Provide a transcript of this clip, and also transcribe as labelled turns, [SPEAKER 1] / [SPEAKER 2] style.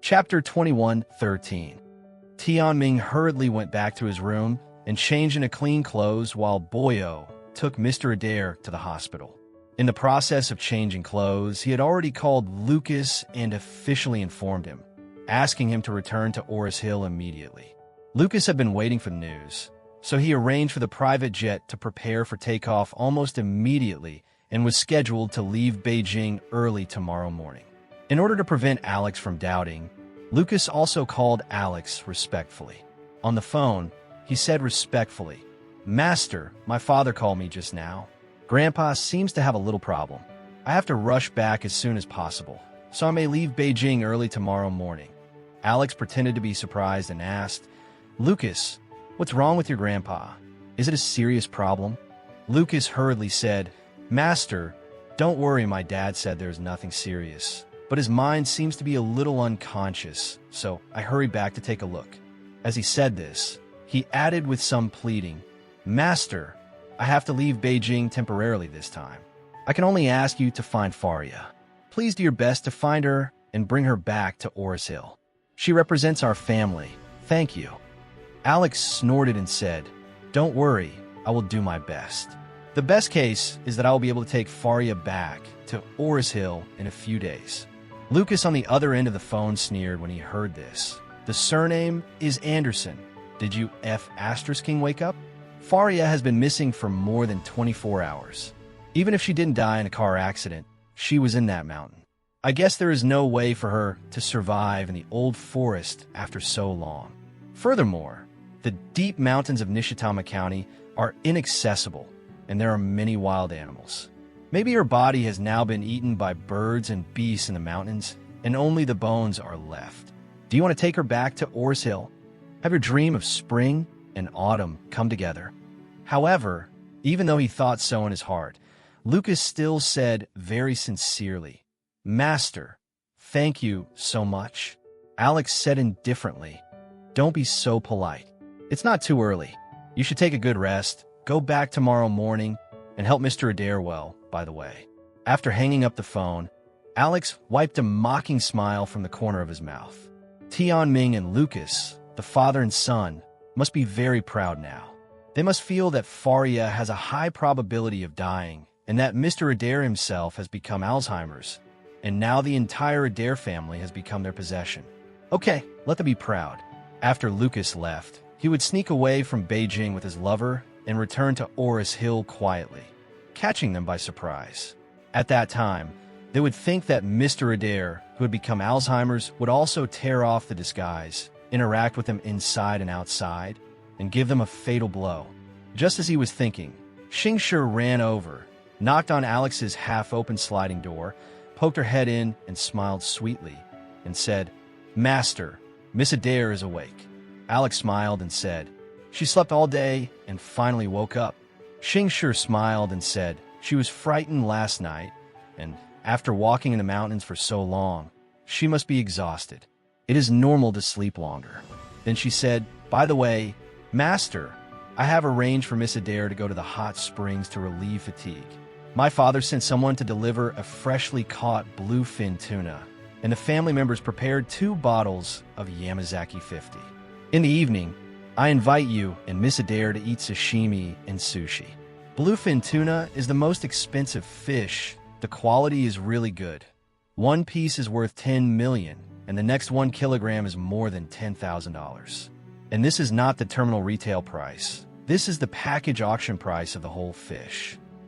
[SPEAKER 1] Chapter 21:13. Tianming hurriedly went back to his room and changed into clean clothes while Boyo took Mr. Adair to the hospital. In the process of changing clothes, he had already called Lucas and officially informed him, asking him to return to Oris Hill immediately. Lucas had been waiting for the news, so he arranged for the private jet to prepare for takeoff almost immediately and was scheduled to leave Beijing early tomorrow morning. In order to prevent Alex from doubting, Lucas also called Alex respectfully. On the phone, he said respectfully, "Master, my father called me just now. Grandpa seems to have a little problem. I have to rush back as soon as possible, so I may leave Beijing early tomorrow morning." Alex pretended to be surprised and asked, "Lucas, what's wrong with your grandpa? Is it a serious problem?" Lucas hurriedly said, "Master, don't worry, my dad said there's nothing serious, but his mind seems to be a little unconscious, so I hurried back to take a look." As he said this, he added with some pleading, "Master, I have to leave Beijing temporarily this time. I can only ask you to find Faria. Please do your best to find her and bring her back to Oris Hill. She represents our family. Thank you." Alex snorted and said, "Don't worry, I will do my best. The best case is that I will be able to take Faria back to Oris Hill in a few days." Lucas on the other end of the phone sneered when he heard this. "The surname is Anderson. Did you King wake up? Faria has been missing for more than 24 hours. Even if she didn't die in a car accident, she was in that mountain. I guess there is no way for her to survive in the old forest after so long. Furthermore, the deep mountains of Nishitama County are inaccessible, and there are many wild animals. Maybe her body has now been eaten by birds and beasts in the mountains, and only the bones are left. Do you want to take her back to Oris Hill? Have your dream of spring and autumn come together?" However, even though he thought so in his heart, Lucas still said very sincerely, "Master, thank you so much." Alex said indifferently, "Don't be so polite. It's not too early. You should take a good rest, go back tomorrow morning, and help Mr. Adair well, by the way." After hanging up the phone, Alex wiped a mocking smile from the corner of his mouth. Tianming and Lucas, the father and son, must be very proud now. They must feel that Faria has a high probability of dying and that Mr. Adair himself has become Alzheimer's, and now the entire Adair family has become their possession. Okay, let them be proud. After Lucas left, he would sneak away from Beijing with his lover and return to Oris Hill quietly, catching them by surprise. At that time, they would think that Mr. Adair, who had become Alzheimer's, would also tear off the disguise, interact with them inside and outside, and give them a fatal blow. Just as he was thinking, Xingshi ran over, knocked on Alex's half-open sliding door, poked her head in and smiled sweetly, and said, "Master, Miss Adair is awake." Alex smiled and said, "She slept all day and finally woke up." Xingshi smiled and said, "She was frightened last night, and after walking in the mountains for so long, she must be exhausted. It is normal to sleep longer." Then she said, "By the way, Master, I have arranged for Miss Adair to go to the hot springs to relieve fatigue. My father sent someone to deliver a freshly caught bluefin tuna, and the family members prepared 2 bottles of Yamazaki 50. In the evening, I invite you and Miss Adair to eat sashimi and sushi. Bluefin tuna is the most expensive fish. The quality is really good. One piece is worth 10 million, and the next 1 kilogram is more than $10,000. And this is not the terminal retail price. This is the package auction price of the whole fish.